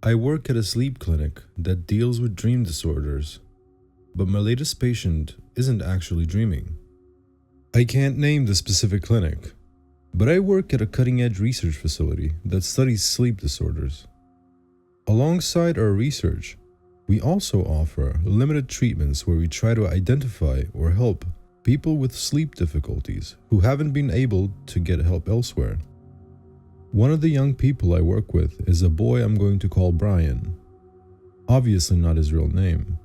I work at a sleep clinic that deals with dream disorders, but my latest patient isn't actually dreaming. I can't name the specific clinic, but I work at a cutting-edge research facility that studies sleep disorders. Alongside our research, we also offer limited treatments where we try to identify or help people with sleep difficulties who haven't been able to get help elsewhere. One of the young people I work with is a boy I'm going to call Brian. Obviously not his real name.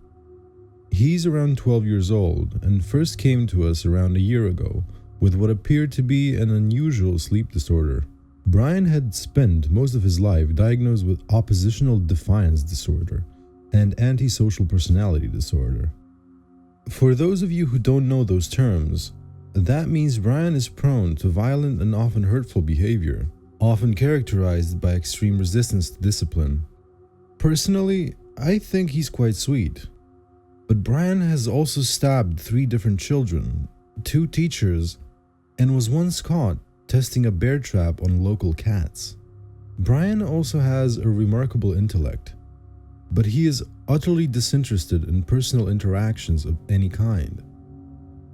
He's around 12 years old and first came to us around a year ago with what appeared to be an unusual sleep disorder. Brian had spent most of his life diagnosed with oppositional defiance disorder and antisocial personality disorder. For those of you who don't know those terms, that means Brian is prone to violent and often hurtful behavior, often characterized by extreme resistance to discipline. Personally, I think he's quite sweet. But Brian has also stabbed 3 different children, 2 teachers, and was once caught testing a bear trap on local cats. Brian also has a remarkable intellect, but he is utterly disinterested in personal interactions of any kind.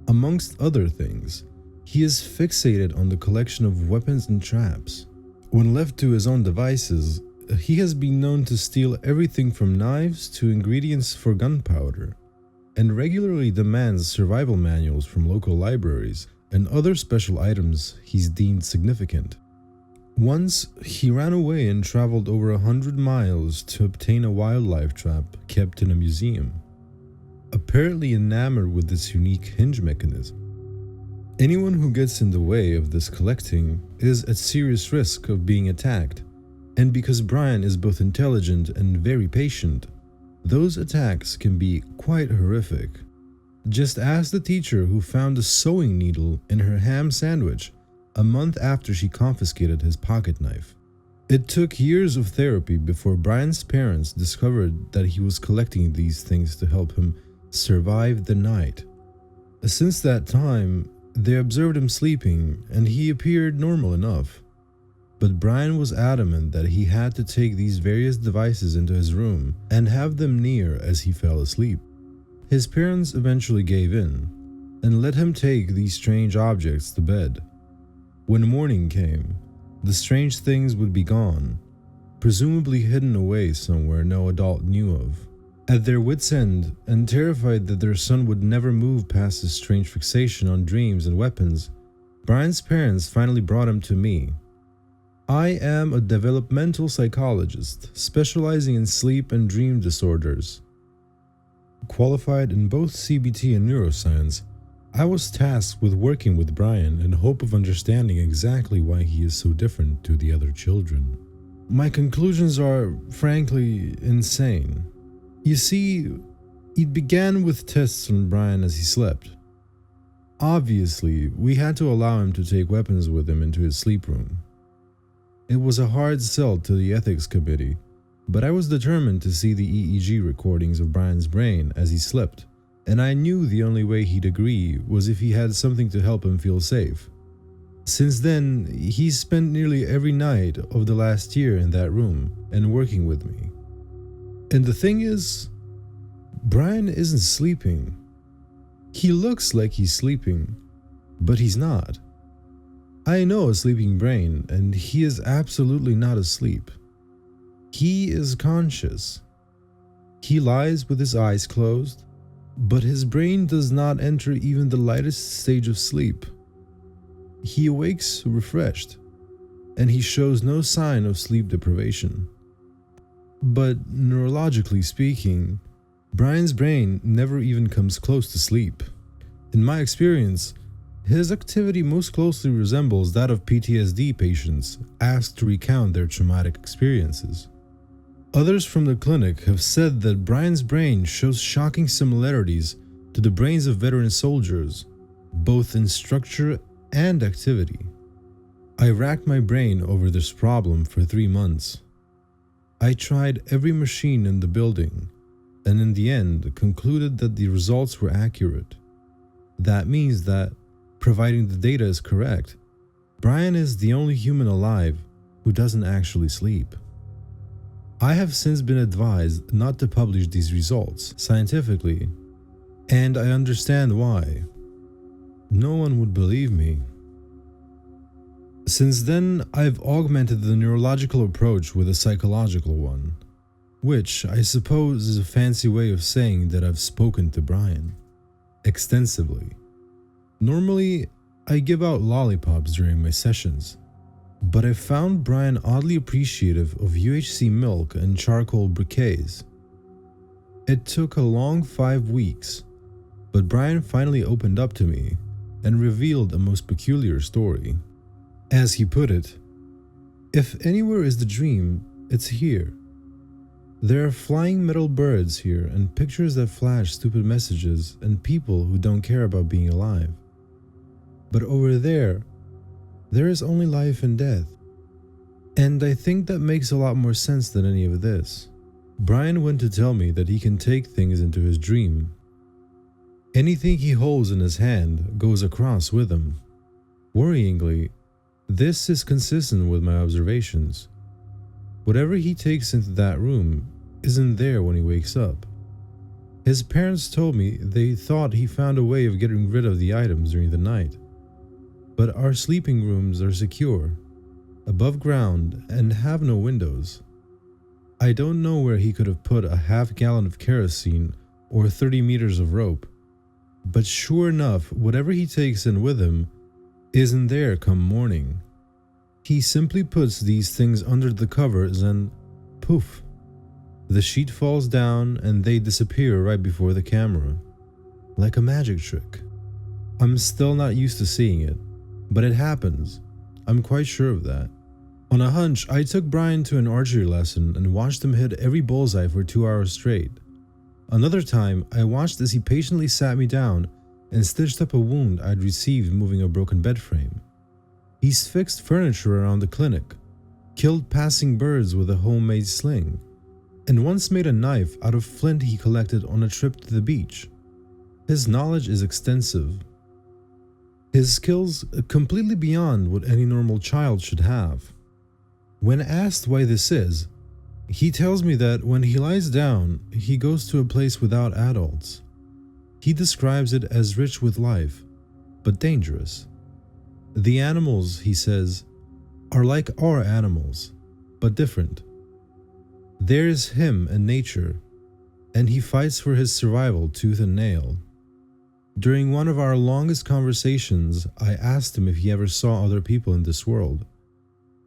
Amongst other things, he is fixated on the collection of weapons and traps. When left to his own devices, he has been known to steal everything from knives to ingredients for gunpowder, and regularly demands survival manuals from local libraries and other special items he's deemed significant. Once, he ran away and traveled over 100 miles to obtain a wildlife trap kept in a museum, apparently enamored with this unique hinge mechanism. Anyone who gets in the way of this collecting is at serious risk of being attacked, and because Brian is both intelligent and very patient, those attacks can be quite horrific. Just ask the teacher who found a sewing needle in her ham sandwich a month after she confiscated his pocket knife. It took years of therapy before Brian's parents discovered that he was collecting these things to help him survive the night. Since that time, they observed him sleeping and he appeared normal enough. But Brian was adamant that he had to take these various devices into his room and have them near as he fell asleep. His parents eventually gave in and let him take these strange objects to bed. When morning came, the strange things would be gone, presumably hidden away somewhere no adult knew of. At their wits' end and terrified that their son would never move past his strange fixation on dreams and weapons, Brian's parents finally brought him to me. I am a developmental psychologist specializing in sleep and dream disorders. Qualified in both CBT and neuroscience, I was tasked with working with Brian in hope of understanding exactly why he is so different to the other children. My conclusions are, frankly, insane. You see, it began with tests on Brian as he slept. Obviously, we had to allow him to take weapons with him into his sleep room. It was a hard sell to the ethics committee, but I was determined to see the EEG recordings of Brian's brain as he slept, and I knew the only way he'd agree was if he had something to help him feel safe. Since then, he's spent nearly every night of the last year in that room and working with me. And the thing is, Brian isn't sleeping. He looks like he's sleeping, but he's not. I know a sleeping brain, and he is absolutely not asleep. He is conscious. He lies with his eyes closed, but his brain does not enter even the lightest stage of sleep. He awakes refreshed, and he shows no sign of sleep deprivation. But neurologically speaking, Brian's brain never even comes close to sleep. In my experience, his activity most closely resembles that of PTSD patients asked to recount their traumatic experiences. Others from the clinic have said that Brian's brain shows shocking similarities to the brains of veteran soldiers, both in structure and activity. I racked my brain over this problem for 3 months. I tried every machine in the building, and in the end concluded that the results were accurate. That means that, providing the data is correct, Brian is the only human alive who doesn't actually sleep. I have since been advised not to publish these results scientifically, and I understand why. No one would believe me. Since then, I've augmented the neurological approach with a psychological one, which I suppose is a fancy way of saying that I've spoken to Brian extensively. Normally, I give out lollipops during my sessions, but I found Brian oddly appreciative of UHC milk and charcoal briquets. It took a long 5 weeks, but Brian finally opened up to me and revealed a most peculiar story. As he put it, "If anywhere is the dream, it's here. There are flying metal birds here and pictures that flash stupid messages and people who don't care about being alive. But over there is only life and death." And I think that makes a lot more sense than any of this. Brian went to tell me that he can take things into his dream. Anything he holds in his hand goes across with him. Worryingly, this is consistent with my observations. Whatever he takes into that room isn't there when he wakes up. His parents told me they thought he found a way of getting rid of the items during the night. But our sleeping rooms are secure, above ground, and have no windows. I don't know where he could have put a half-gallon of kerosene or 30 meters of rope, but sure enough, whatever he takes in with him isn't there come morning. He simply puts these things under the covers and poof, the sheet falls down and they disappear right before the camera, like a magic trick. I'm still not used to seeing it, but it happens. I'm quite sure of that. On a hunch, I took Brian to an archery lesson and watched him hit every bullseye for 2 hours straight. Another time, I watched as he patiently sat me down and stitched up a wound I'd received moving a broken bed frame. He's fixed furniture around the clinic, killed passing birds with a homemade sling, and once made a knife out of flint he collected on a trip to the beach. His knowledge is extensive. His skills completely beyond what any normal child should have. When asked why this is, he tells me that when he lies down, he goes to a place without adults. He describes it as rich with life, but dangerous. The animals, he says, are like our animals, but different. There's him and nature, and he fights for his survival tooth and nail. During one of our longest conversations, I asked him if he ever saw other people in this world,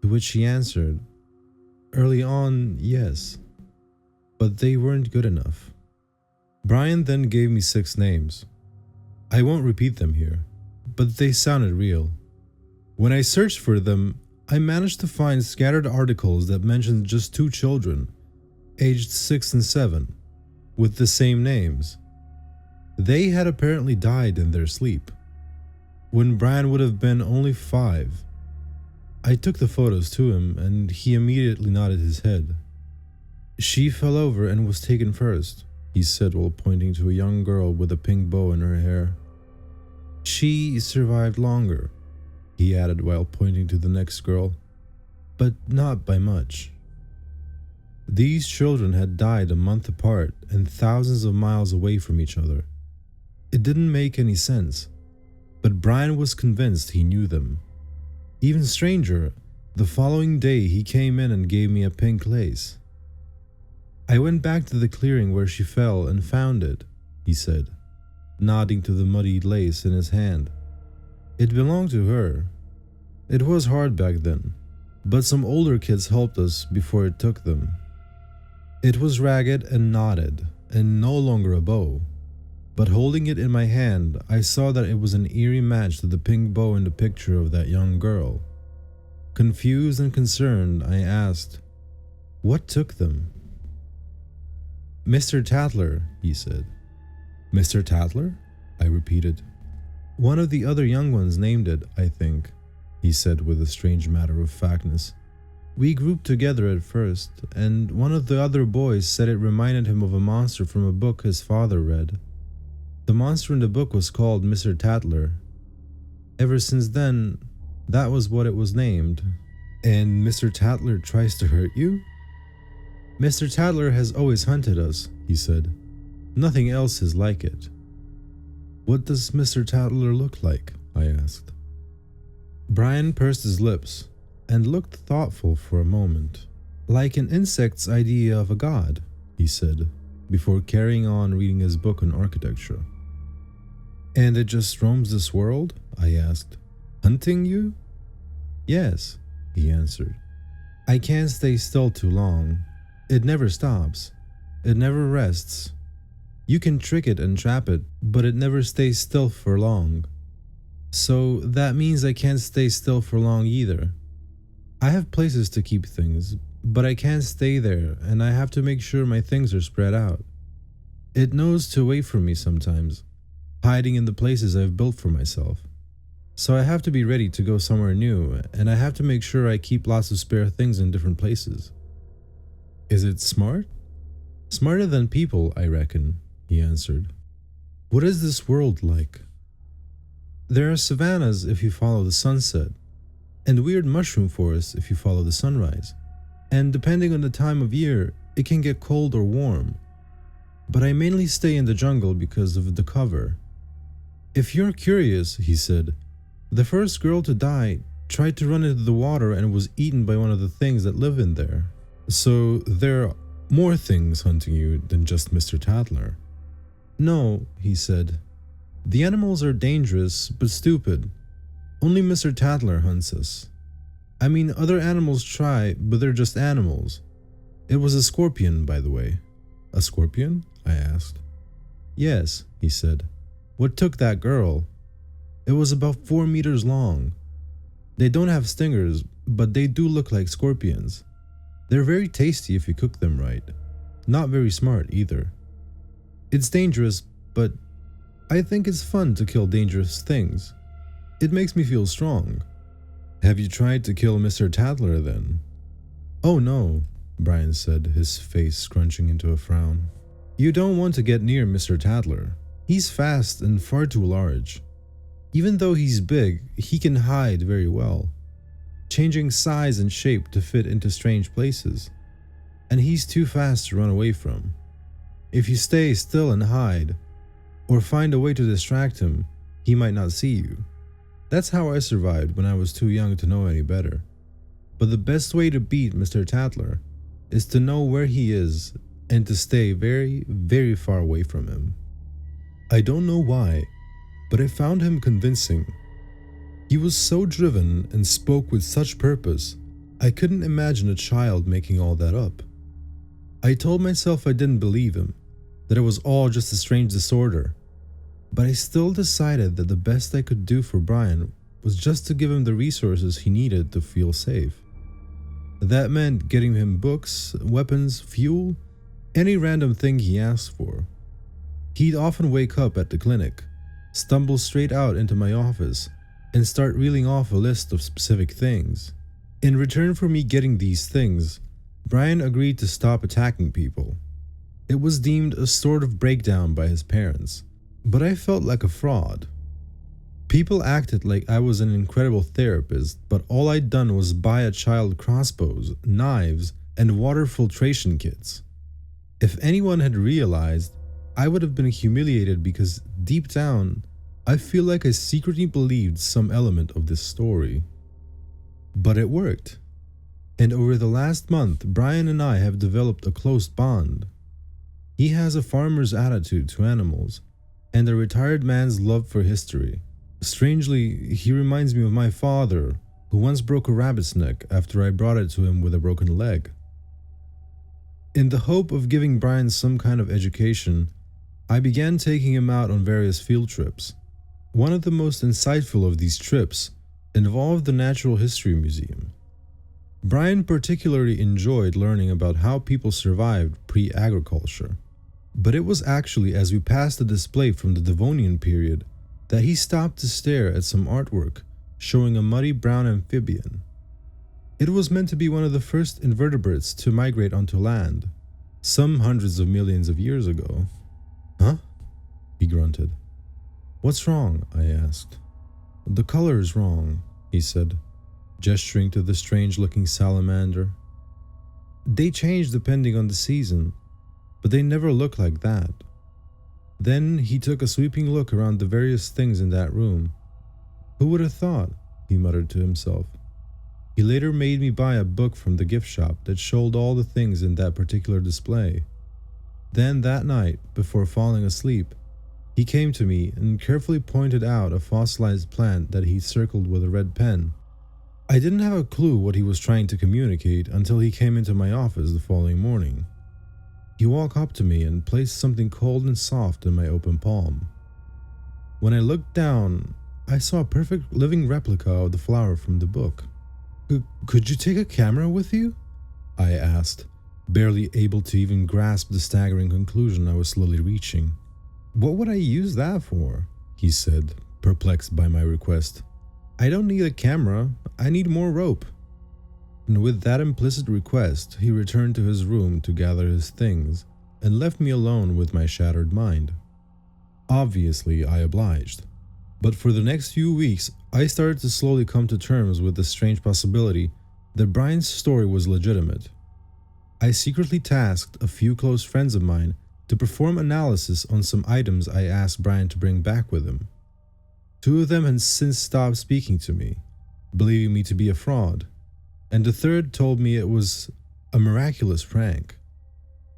to which he answered, "Early on, yes, but they weren't good enough." Brian then gave me 6 names. I won't repeat them here, but they sounded real. When I searched for them, I managed to find scattered articles that mentioned just 2 children, aged 6 and 7, with the same names. They had apparently died in their sleep, when Brian would have been only 5. I took the photos to him, and he immediately nodded his head. "She fell over and was taken first," he said while pointing to a young girl with a pink bow in her hair. "She survived longer," he added while pointing to the next girl, "but not by much." These children had died a month apart and thousands of miles away from each other. It didn't make any sense, but Brian was convinced he knew them. Even stranger, the following day he came in and gave me a pink lace. "I went back to the clearing where she fell and found it," he said, nodding to the muddied lace in his hand. "It belonged to her. It was hard back then, but some older kids helped us before it took them." It was ragged and knotted, and no longer a bow, but holding it in my hand, I saw that it was an eerie match to the pink bow in the picture of that young girl. Confused and concerned, I asked, "What took them?" "Mr. Tattler," he said. "Mr. Tattler?" I repeated. "One of the other young ones named it, I think," he said with a strange matter-of-factness. "We grouped together at first, and one of the other boys said it reminded him of a monster from a book his father read. The monster in the book was called Mr. Tattler. Ever since then, that was what it was named." "And Mr. Tattler tries to hurt you?" Mr. Tattler has always hunted us, he said. Nothing else is like it. What does Mr. Tattler look like? I asked. Brian pursed his lips and looked thoughtful for a moment. Like an insect's idea of a god, he said, before carrying on reading his book on architecture. And it just roams this world? I asked. Hunting you? Yes, he answered. I can't stay still too long. It never stops. It never rests. You can trick it and trap it, but it never stays still for long. So that means I can't stay still for long either. I have places to keep things, but I can't stay there, and I have to make sure my things are spread out. It knows to wait for me sometimes, hiding in the places I've built for myself. So I have to be ready to go somewhere new, and I have to make sure I keep lots of spare things in different places. Is it smart? Smarter than people, I reckon, he answered. What is this world like? There are savannas if you follow the sunset, and weird mushroom forests if you follow the sunrise. And depending on the time of year, it can get cold or warm. But I mainly stay in the jungle because of the cover. If you're curious, he said, the first girl to die tried to run into the water and was eaten by one of the things that live in there. So there are more things hunting you than just Mr. Tattler. No, he said. The animals are dangerous, but stupid. Only Mr. Tattler hunts us. I mean, other animals try, but they're just animals. It was a scorpion, by the way. A scorpion? I asked. Yes, he said. What took that girl? It was about 4 meters long. They don't have stingers, but they do look like scorpions. They're very tasty if you cook them right. Not very smart either. It's dangerous, but I think it's fun to kill dangerous things. It makes me feel strong. Have you tried to kill Mr. Tattler then? Oh no, Brian said, his face scrunching into a frown. You don't want to get near Mr. Tattler. He's fast and far too large. Even though he's big, he can hide very well, changing size and shape to fit into strange places. And he's too fast to run away from. If you stay still and hide, or find a way to distract him, he might not see you. That's how I survived when I was too young to know any better. But the best way to beat Mr. Tattler is to know where he is and to stay very, very far away from him. I don't know why, but I found him convincing. He was so driven and spoke with such purpose, I couldn't imagine a child making all that up. I told myself I didn't believe him, that it was all just a strange disorder, but I still decided that the best I could do for Brian was just to give him the resources he needed to feel safe. That meant getting him books, weapons, fuel, any random thing he asked for. He'd often wake up at the clinic, stumble straight out into my office, and start reeling off a list of specific things. In return for me getting these things, Brian agreed to stop attacking people. It was deemed a sort of breakdown by his parents, but I felt like a fraud. People acted like I was an incredible therapist, but all I'd done was buy a child crossbows, knives, and water filtration kits. If anyone had realized, I would have been humiliated because deep down, I feel like I secretly believed some element of this story. But it worked. And over the last month, Brian and I have developed a close bond. He has a farmer's attitude to animals, and a retired man's love for history. Strangely, he reminds me of my father, who once broke a rabbit's neck after I brought it to him with a broken leg. In the hope of giving Brian some kind of education, I began taking him out on various field trips. One of the most insightful of these trips involved the Natural History Museum. Brian particularly enjoyed learning about how people survived pre-agriculture. But it was actually as we passed a display from the Devonian period that he stopped to stare at some artwork showing a muddy brown amphibian. It was meant to be one of the first invertebrates to migrate onto land, some hundreds of millions of years ago. Huh? He grunted. What's wrong? I asked. The color is wrong, he said, gesturing to the strange-looking salamander. They change depending on the season, but they never look like that. Then he took a sweeping look around the various things in that room. Who would have thought? He muttered to himself. He later made me buy a book from the gift shop that showed all the things in that particular display. Then that night, before falling asleep, he came to me and carefully pointed out a fossilized plant that he circled with a red pen. I didn't have a clue what he was trying to communicate until he came into my office the following morning. He walked up to me and placed something cold and soft in my open palm. When I looked down, I saw a perfect living replica of the flower from the book. Could you take a camera with you? I asked, barely able to even grasp the staggering conclusion I was slowly reaching. What would I use that for? He said, perplexed by my request. I don't need a camera, I need more rope. And with that implicit request, he returned to his room to gather his things and left me alone with my shattered mind. Obviously, I obliged. But for the next few weeks, I started to slowly come to terms with the strange possibility that Brian's story was legitimate. I secretly tasked a few close friends of mine to perform analysis on some items I asked Brian to bring back with him. 2 of them had since stopped speaking to me, believing me to be a fraud, and the third told me it was a miraculous prank.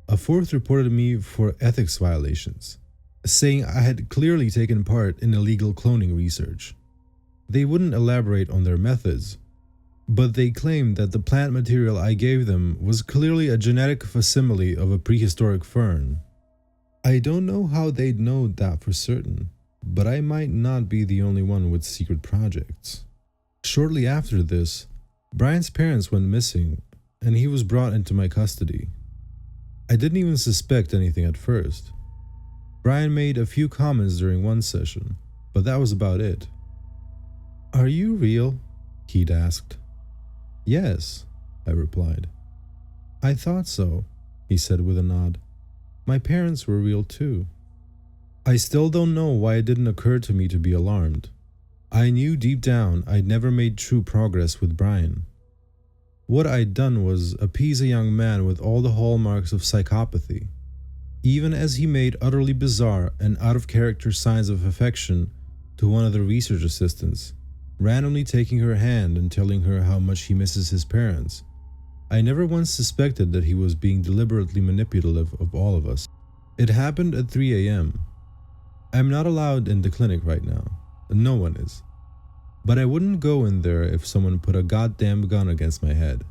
A fourth reported me for ethics violations, saying I had clearly taken part in illegal cloning research. They wouldn't elaborate on their methods, but they claimed that the plant material I gave them was clearly a genetic facsimile of a prehistoric fern. I don't know how they'd know that for certain, but I might not be the only one with secret projects. Shortly after this, Brian's parents went missing and he was brought into my custody. I didn't even suspect anything at first. Brian made a few comments during one session, but that was about it. Are you real? He'd asked. Yes, I replied. I thought so, he said with a nod. My parents were real too. I still don't know why it didn't occur to me to be alarmed. I knew deep down I'd never made true progress with Brian. What I'd done was appease a young man with all the hallmarks of psychopathy, even as he made utterly bizarre and out-of-character signs of affection to one of the research assistants, randomly taking her hand and telling her how much he misses his parents. I never once suspected that he was being deliberately manipulative of all of us. It happened at 3 a.m. I'm not allowed in the clinic right now. No one is. But I wouldn't go in there if someone put a goddamn gun against my head.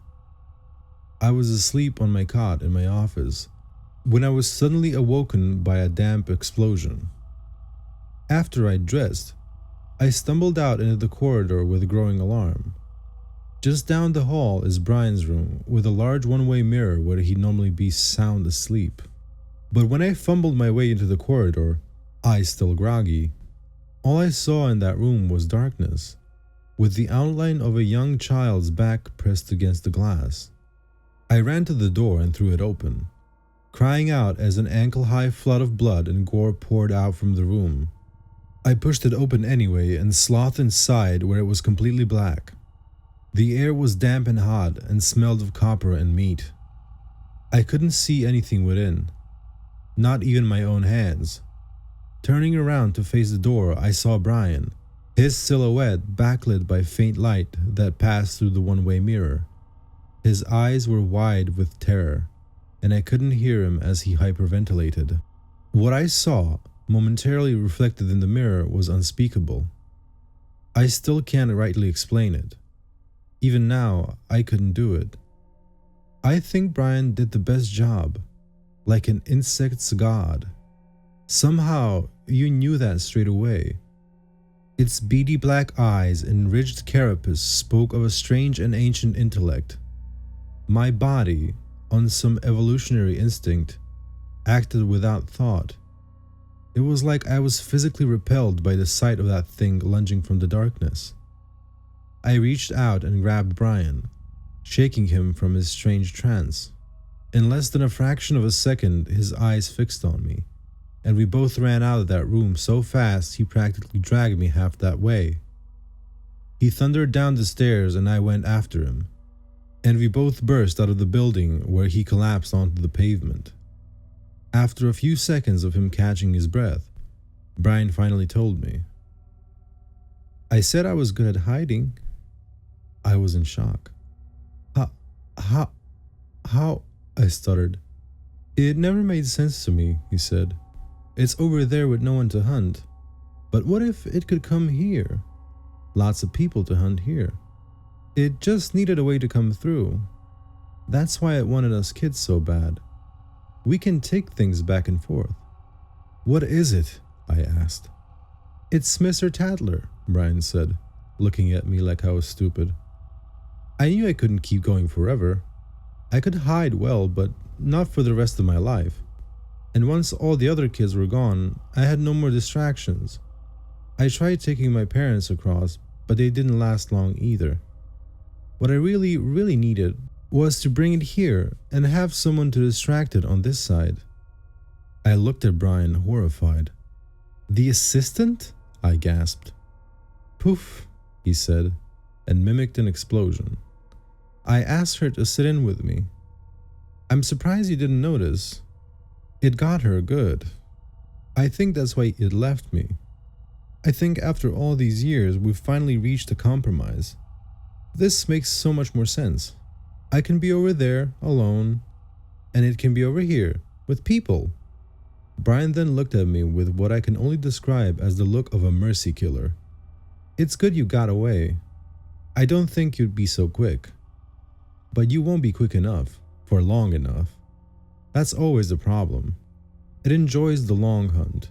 I was asleep on my cot in my office when I was suddenly awoken by a damp explosion. After I dressed, I stumbled out into the corridor with growing alarm. Just down the hall is Brian's room with a large one-way mirror where he'd normally be sound asleep. But when I fumbled my way into the corridor, eyes still groggy, all I saw in that room was darkness, with the outline of a young child's back pressed against the glass. I ran to the door and threw it open, crying out as an ankle-high flood of blood and gore poured out from the room. I pushed it open anyway and slothed inside where it was completely black. The air was damp and hot and smelled of copper and meat. I couldn't see anything within, not even my own hands. Turning around to face the door, I saw Brian, his silhouette backlit by faint light that passed through the one-way mirror. His eyes were wide with terror, and I couldn't hear him as he hyperventilated. What I saw, momentarily reflected in the mirror, was unspeakable. I still can't rightly explain it. Even now, I couldn't do it. I think Brian did the best job, like an insect's god. Somehow, you knew that straight away. Its beady black eyes and ridged carapace spoke of a strange and ancient intellect. My body, on some evolutionary instinct, acted without thought. It was like I was physically repelled by the sight of that thing lunging from the darkness. I reached out and grabbed Brian, shaking him from his strange trance. In less than a fraction of a second, his eyes fixed on me, and we both ran out of that room so fast he practically dragged me half that way. He thundered down the stairs and I went after him. and we both burst out of the building where he collapsed onto the pavement. After a few seconds of him catching his breath, Brian finally told me. I said I was good at hiding. I was in shock. How, I stuttered. It never made sense to me, he said. It's over there with no one to hunt. But what if it could come here? Lots of people to hunt here. It just needed a way to come through. That's why it wanted us kids so bad. We can take things back and forth. What is it? I asked. It's Mr. Tattler, Brian said, looking at me like I was stupid. I knew I couldn't keep going forever. I could hide well, but not for the rest of my life. And once all the other kids were gone, I had no more distractions. I tried taking my parents across, but they didn't last long either. What I really needed was to bring it here and have someone to distract it on this side. I looked at Brian, horrified. The assistant? I gasped. Poof, he said, and mimicked an explosion. I asked her to sit in with me. I'm surprised you didn't notice. It got her good. I think that's why it left me. I think after all these years, we've finally reached a compromise. This makes so much more sense. I can be over there, alone, and it can be over here, with people. Brian then looked at me with what I can only describe as the look of a mercy killer. It's good you got away. I don't think you'd be so quick. But you won't be quick enough, for long enough. That's always the problem. It enjoys the long hunt.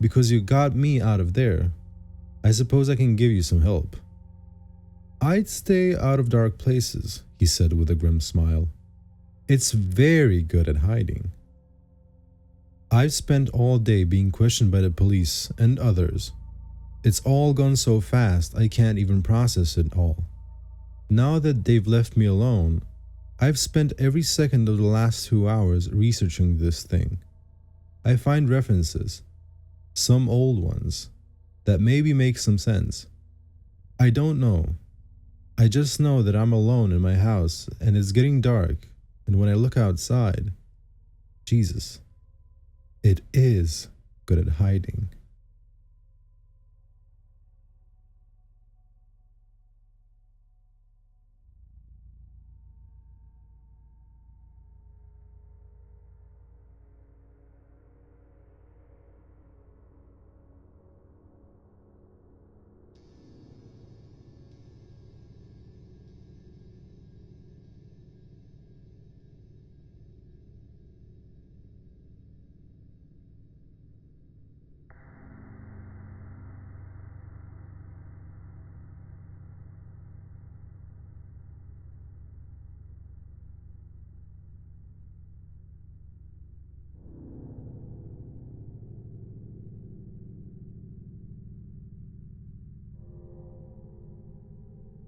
Because you got me out of there, I suppose I can give you some help. I'd stay out of dark places, he said with a grim smile. It's very good at hiding. I've spent all day being questioned by the police and others. It's all gone so fast I can't even process it all. Now that they've left me alone, I've spent every second of the last 2 hours researching this thing. I find references, some old ones, that maybe make some sense. I don't know. I just know that I'm alone in my house and it's getting dark, and when I look outside, Jesus, it is good at hiding.